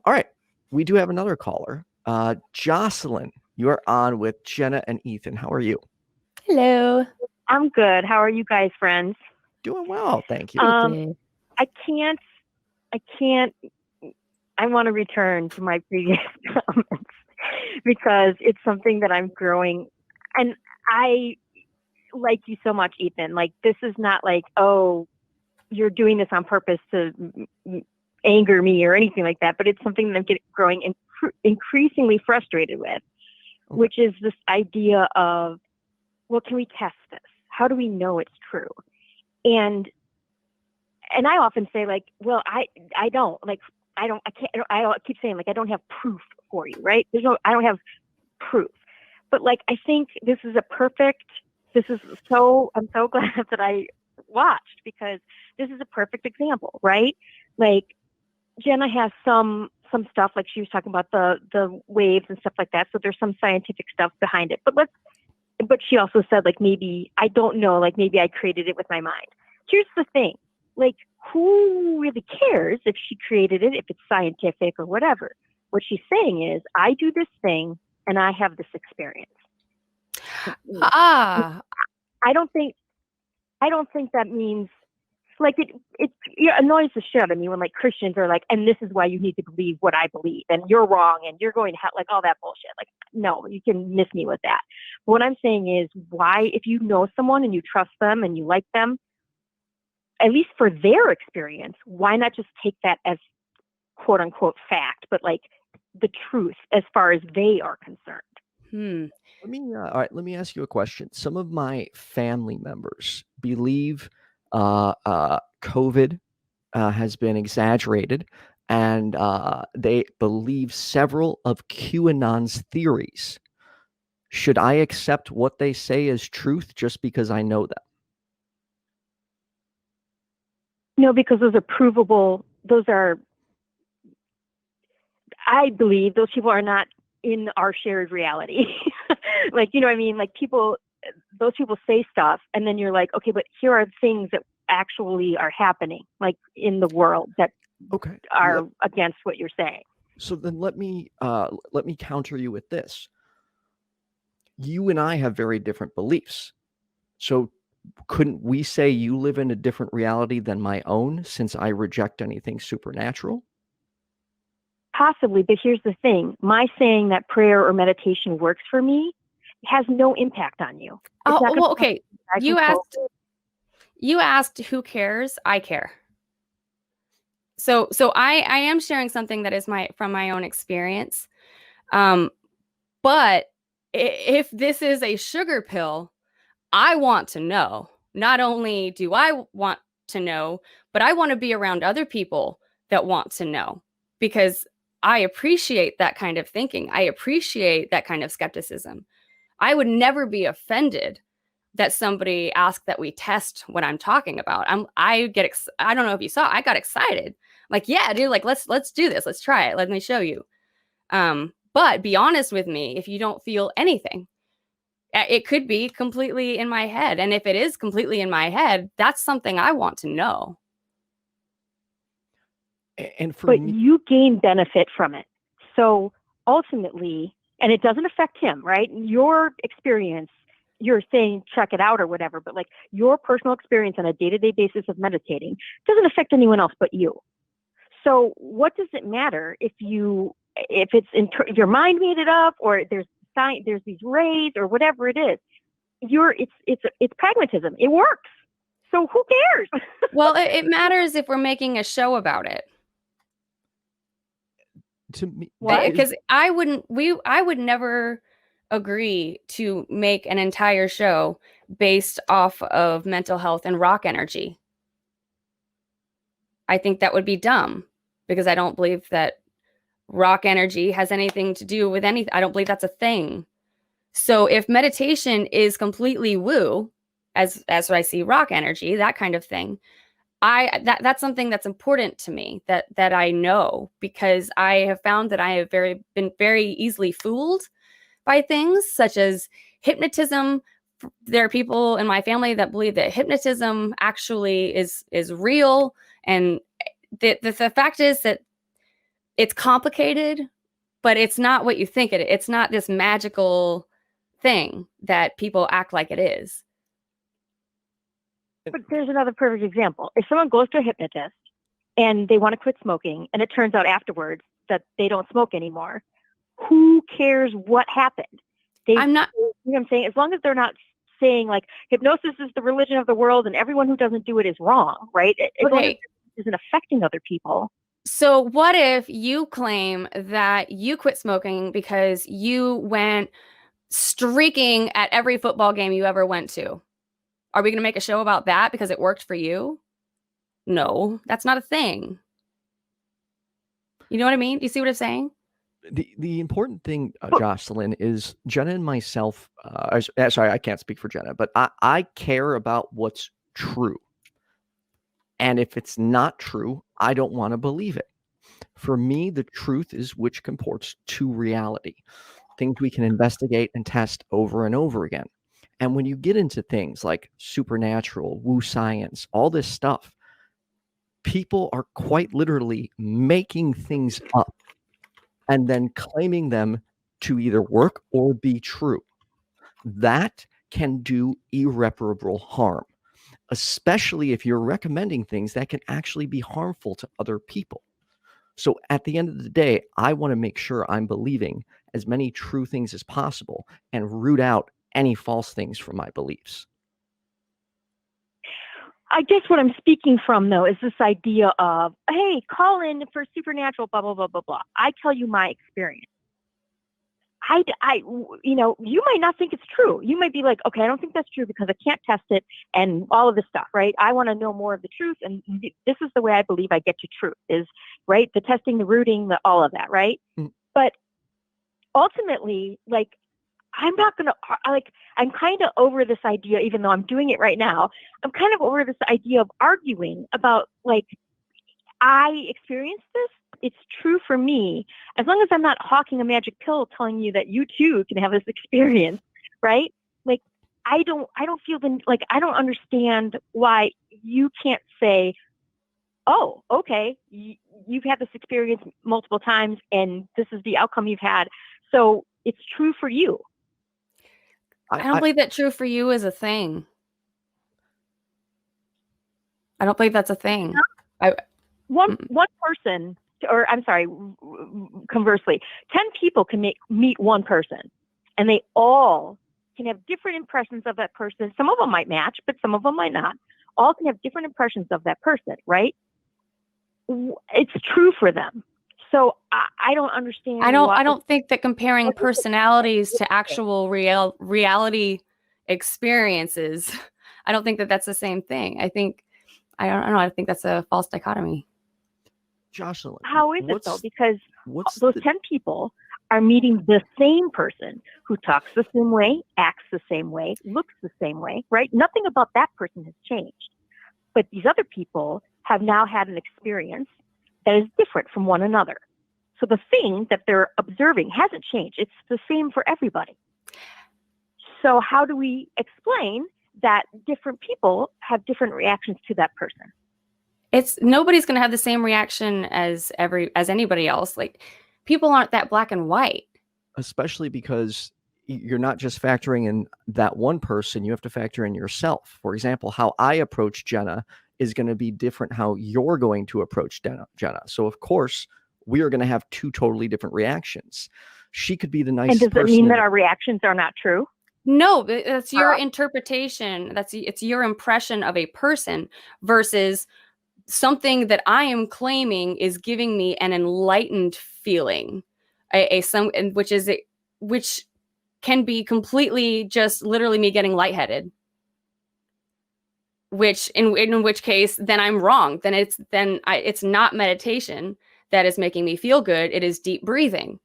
All right. We do have another caller. Jocelyn, you're on with Jenna and Ethan. How are you? Hello. I'm good. How are you guys, friends? Doing well, thank you. I can't, I want to return to my previous comments because it's something that I'm growing. And I like you so much, Ethan. Like, this is not like, oh, you're doing this on purpose to anger me or anything like that, but it's something that I'm growing increasingly frustrated with, which is this idea of, well, can we test this? How do we know it's true? And I often say, like, well, I keep saying, like, I don't have proof for you, right? I don't have proof. But, like, I think I'm so glad that I watched, because this is a perfect example, right? Like, Jenna has some stuff, like she was talking about the waves and stuff like that. So there's some scientific stuff behind it. But she also said, like, maybe, I don't know, like, maybe I created it with my mind. Here's the thing. Like, who really cares if she created it, if it's scientific or whatever? What she's saying is, I do this thing and I have this experience. I don't think that means, like, it annoys the shit out of me when, like, Christians are like, and this is why you need to believe what I believe, and you're wrong, and you're going to hell, like, all that bullshit. Like, no, you can miss me with that. But what I'm saying is, why, if you know someone and you trust them and you like them, at least for their experience, why not just take that as quote unquote fact, but like the truth as far as they are concerned? Let me ask you a question. Some of my family members believe COVID has been exaggerated, and they believe several of QAnon's theories. Should I accept what they say as truth just because I know them? No, because those are provable. I believe those people are not in our shared reality. Like, you know what I mean? Like, those people say stuff, and then you're like, okay, but here are things that actually are happening, like, in the world that are against what you're saying. So then let me counter you with this. You and I have very different beliefs. So couldn't we say you live in a different reality than my own, since I reject anything supernatural? Possibly, but here's the thing. My saying that prayer or meditation works for me has no impact on you. Well, okay. You asked who cares? I care. So I am sharing something that is from my own experience. But if this is a sugar pill, I want to know. Not only do I want to know, but I want to be around other people that want to know, because I appreciate that kind of thinking. I appreciate that kind of skepticism. I would never be offended that somebody asked that we test what I'm talking about. I don't know if you saw, I got excited. Like, yeah, dude, like, let's do this. Let's try it. Let me show you. But be honest with me if you don't feel anything. It could be completely in my head. And if it is completely in my head, that's something I want to know. But you gain benefit from it. So ultimately, and it doesn't affect him, right? Your experience, you're saying check it out or whatever, but like, your personal experience on a day-to-day basis of meditating doesn't affect anyone else but you. So what does it matter if your mind made it up, or there's these rays or whatever it is? It's pragmatism. It works. So who cares? Well, it matters if we're making a show about it. To me, because I would never agree to make an entire show based off of mental health and rock energy. I think that would be dumb, because I don't believe that rock energy has anything to do with anything. I don't believe that's a thing. So if meditation is completely woo, as I see rock energy, that kind of thing, that's something that's important to me, that I know, because I have found that I have been very easily fooled by things such as hypnotism. There are people in my family that believe that hypnotism actually is real, and the fact is that it's complicated, but it's not what you think it's not this magical thing that people act like it is. But there's another perfect example. If someone goes to a hypnotist and they want to quit smoking, and it turns out afterwards that they don't smoke anymore, who cares what happened? I'm not, you know what I'm saying? As long as they're not saying like hypnosis is the religion of the world and everyone who doesn't do it is wrong, right? As long as it isn't affecting other people. So what if you claim that you quit smoking because you went streaking at every football game you ever went to? Are we going to make a show about that because it worked for you? No, that's not a thing. You know what I mean? Do you see what I'm saying? The important thing, Jocelyn, is Jenna and myself, sorry, I can't speak for Jenna, but I care about what's true. And if it's not true, I don't want to believe it. For me, the truth is which comports to reality, things we can investigate and test over and over again. And when you get into things like supernatural, woo science, all this stuff, people are quite literally making things up and then claiming them to either work or be true. That can do irreparable harm, especially if you're recommending things that can actually be harmful to other people. So at the end of the day, I want to make sure I'm believing as many true things as possible and root out any false things from my beliefs. I guess what I'm speaking from, though, is this idea of, hey, call in for supernatural, blah, blah, blah, blah, blah. I tell you my experience. You know, you might not think it's true. You might be like, okay, I don't think that's true because I can't test it and all of this stuff, right? I want to know more of the truth. And this is the way I believe I get to truth is, right? The testing, the rooting, all of that, right? Mm. But ultimately, like, I'm not going to, like, I'm kind of over this idea, even though I'm doing it right now. I'm kind of over this idea of arguing about, like, I experienced this. It's true for me. As long as I'm not hawking a magic pill telling you that you too can have this experience, right? Like, I don't feel I don't understand why you can't say, oh, okay, you've had this experience multiple times and this is the outcome you've had. So it's true for you. I don't believe that true for you is a thing. I don't believe that's a thing. One person, or I'm sorry, conversely, 10 people can meet one person, and they all can have different impressions of that person. Some of them might match, but some of them might not. All can have different impressions of that person, right? It's true for them. So I don't understand. I don't think that comparing personalities to actual reality experiences, I don't think that that's the same thing. I don't know. I think that's a false dichotomy. Jocelyn, how is it though? Because those 10 people are meeting the same person who talks the same way, acts the same way, looks the same way, right? Nothing about that person has changed. But these other people have now had an experience that is different from one another. So the thing that they're observing hasn't changed. It's the same for everybody. So how do we explain that different people have different reactions to that person? Nobody's going to have the same reaction as anybody else. Like, people aren't that black and white. Especially because you're not just factoring in that one person, you have to factor in yourself. For example, how I approach Jenna is going to be different how you're going to approach Jenna. So of course, we are going to have two totally different reactions. She could be the nicest person. And does it mean that our reactions are not true? No, that's your interpretation. It's your impression of a person versus something that I am claiming is giving me an enlightened feeling, which can be completely just literally me getting lightheaded. Which in which case, then I'm wrong. Then it's not meditation that is making me feel good. It is deep breathing.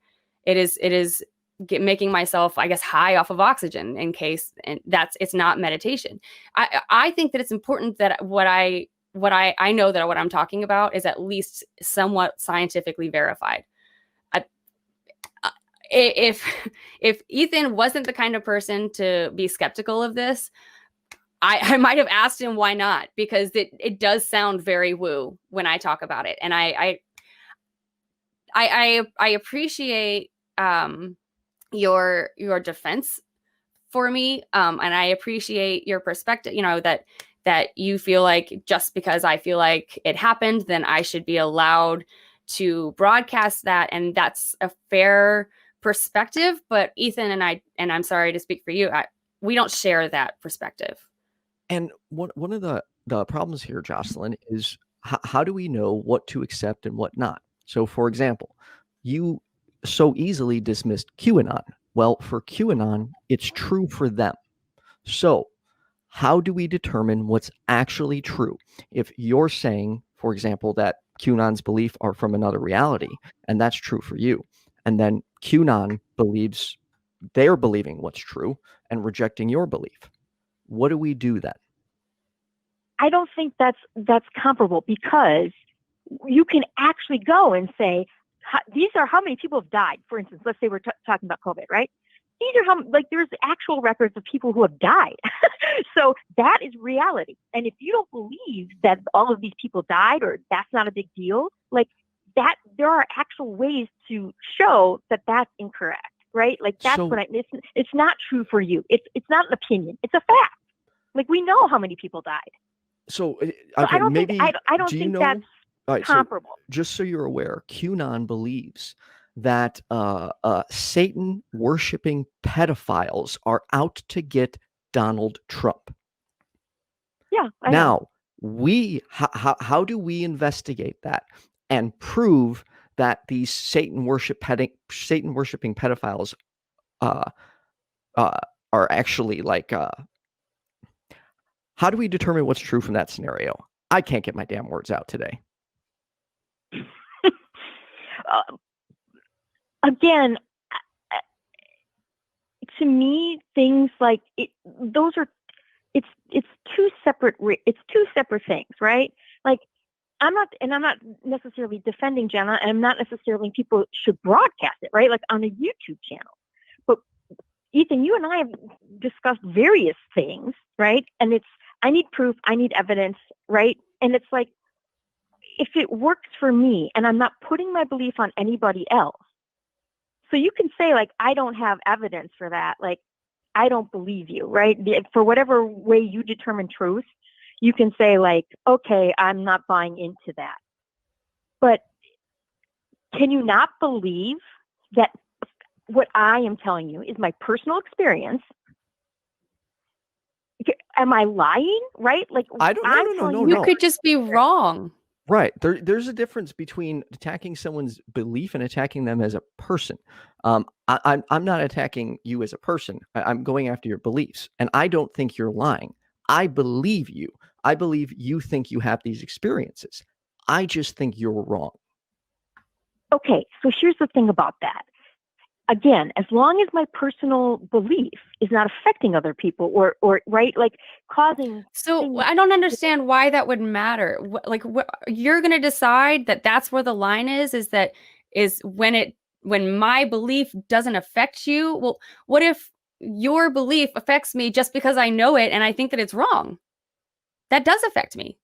It is making myself, I guess, high off of oxygen. It's not meditation. I think that it's important that what I know that what I'm talking about is at least somewhat scientifically verified. If Ethan wasn't the kind of person to be skeptical of this, I might have asked him why not, because it does sound very woo when I talk about it. And I I appreciate your defense for me, and I appreciate your perspective. That you feel like just because I feel like it happened, then I should be allowed to broadcast that, and that's a fair perspective. But Ethan and I'm sorry to speak for you, we don't share that perspective. And one of the problems here, Jocelyn, is how do we know what to accept and what not? So, for example, you so easily dismissed QAnon. Well, for QAnon, it's true for them. So, how do we determine what's actually true? If you're saying, for example, that QAnon's belief are from another reality, and that's true for you, and then QAnon believes they're believing what's true and rejecting your belief, what do we do then? I don't think that's comparable, because you can actually go and say, these are how many people have died. For instance, let's say we're talking about COVID, right? These are there's actual records of people who have died. So that is reality. And if you don't believe that all of these people died, or that's not a big deal, like that, there are actual ways to show that that's incorrect, right? Like that's So- what it's not true for you. It's not an opinion. It's a fact. Like we know how many people died. So, So okay, I don't maybe think I don't do you think know? that's All right, so comparable. just so you're aware, QAnon believes that Satan worshiping pedophiles are out to get Donald Trump. Yeah, I know. Now, how do we investigate that and prove that these Satan worshiping pedophiles uh, are actually how do we determine what's true from that scenario? I can't get my damn words out today. Again, to me, things like those are it's two separate things, right? Like I'm not necessarily defending Jenna, and I'm not necessarily people should broadcast it, right? Like on a YouTube channel. But Ethan, you and I have discussed various things, right? And I need proof, I need evidence, right? And it's like, if it works for me and I'm not putting my belief on anybody else, so you can say, like, I don't have evidence for that. Like, I don't believe you, right? For whatever way you determine truth, you can say, like, okay, I'm not buying into that. But can you not believe that what I am telling you is my personal experience? Am I lying, right? Like, I don't. I'm No. telling You could just be wrong. Right. There's a difference between attacking someone's belief and attacking them as a person. I'm not attacking you as a person. I'm going after your beliefs, and I don't think you're lying. I believe you. I believe you think you have these experiences. I just think you're wrong. Okay, so here's the thing about that. Again, as long as my personal belief is not affecting other people or right, like causing. So I don't understand why that would matter. You're going to decide that that's where the line is when my belief doesn't affect you. Well, what if your belief affects me just because I know it and I think that it's wrong? That does affect me.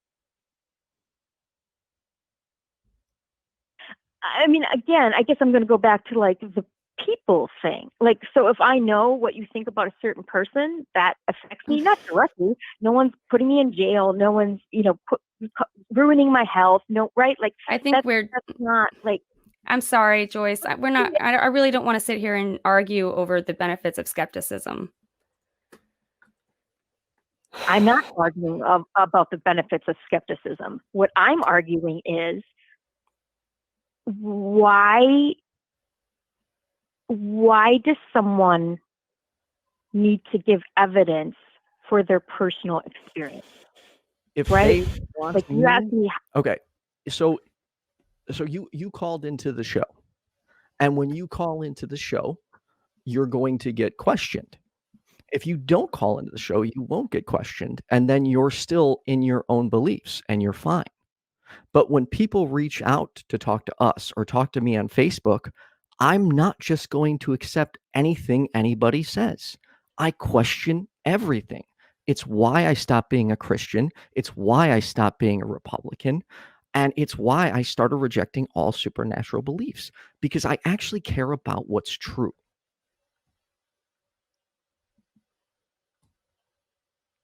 I mean, again, I guess I'm going to go back to like the people thing. Like, so if I know what you think about a certain person, that affects me, not directly. No one's putting me in jail. No one's, ruining my health. No, right? Like, I think that's not like. I'm sorry, Joyce. We're not. I really don't want to sit here and argue over the benefits of skepticism. I'm not arguing about the benefits of skepticism. What I'm arguing is why does someone need to give evidence for their personal experience? If right? they want Like you asked me. Okay, so you called into the show, and when you call into the show, you're going to get questioned. If you don't call into the show, you won't get questioned, and then you're still in your own beliefs and you're fine. But when people reach out to talk to us or talk to me on Facebook, I'm not just going to accept anything anybody says. I question everything. It's why I stopped being a Christian. It's why I stopped being a Republican. And it's why I started rejecting all supernatural beliefs, because I actually care about what's true.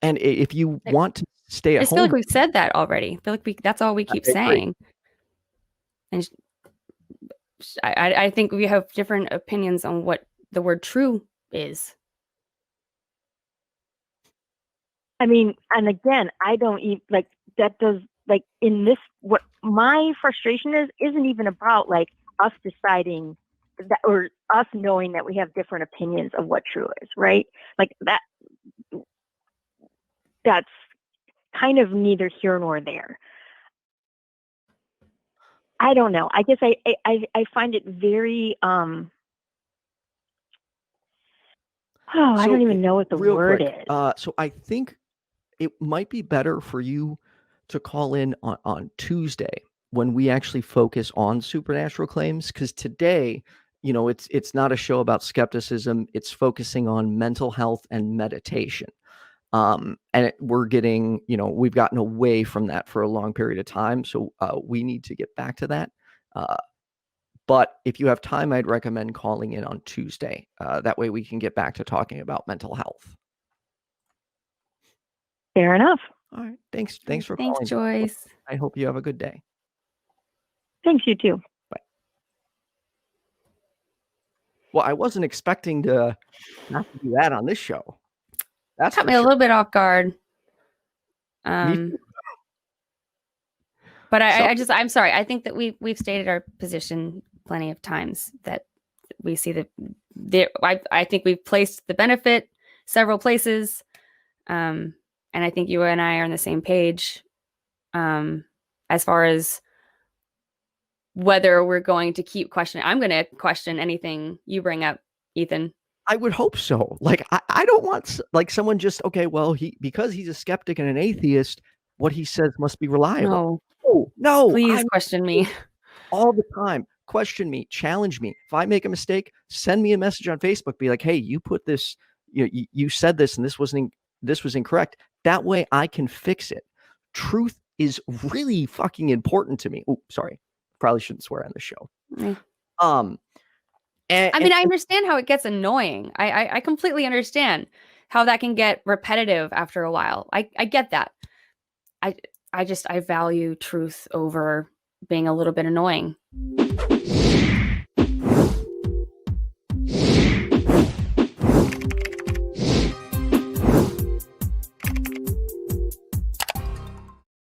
And if you want to stay I at just feel like home, we've said that already. I feel like that's all we keep I agree. saying. And I think we have different opinions on what the word true is. I mean, and again, I don't even like that does like in this, what my frustration isn't even about like us deciding that, or us knowing that we have different opinions of what true is, right? Like that's kind of neither here nor there. I don't know. I guess I find it very I don't even know what the real word quick, is. so I think it might be better for you to call in on Tuesday when we actually focus on supernatural claims, because today, it's not a show about skepticism. It's focusing on mental health and meditation. We're getting, we've gotten away from that for a long period of time. So we need to get back to that. But if you have time, I'd recommend calling in on Tuesday. That way we can get back to talking about mental health. Fair enough. All right. Thanks for calling. Thanks, Joyce. I hope you have a good day. Thanks, you too. Bye. Well, I wasn't expecting to not to do that on this show. That's Caught for me a sure. little bit off guard. Me too. But I'm sorry. I think that we've stated our position plenty of times, that we see I think we've placed the benefit several places. And I think you and I are on the same page as far as whether we're going to keep questioning. I'm going to question anything you bring up, Ethan. I would hope so. Like, I don't want like someone just, okay, well, because he's a skeptic and an atheist, what he says must be reliable. No. Please question me all the time. Question me, challenge me. If I make a mistake, send me a message on Facebook. Be like, hey, you put this, you said this, and this was incorrect. That way I can fix it. Truth is really fucking important to me. Oh, sorry. Probably shouldn't swear on the show. I understand how it gets annoying. I completely understand how that can get repetitive after a while. I get that. I value truth over being a little bit annoying.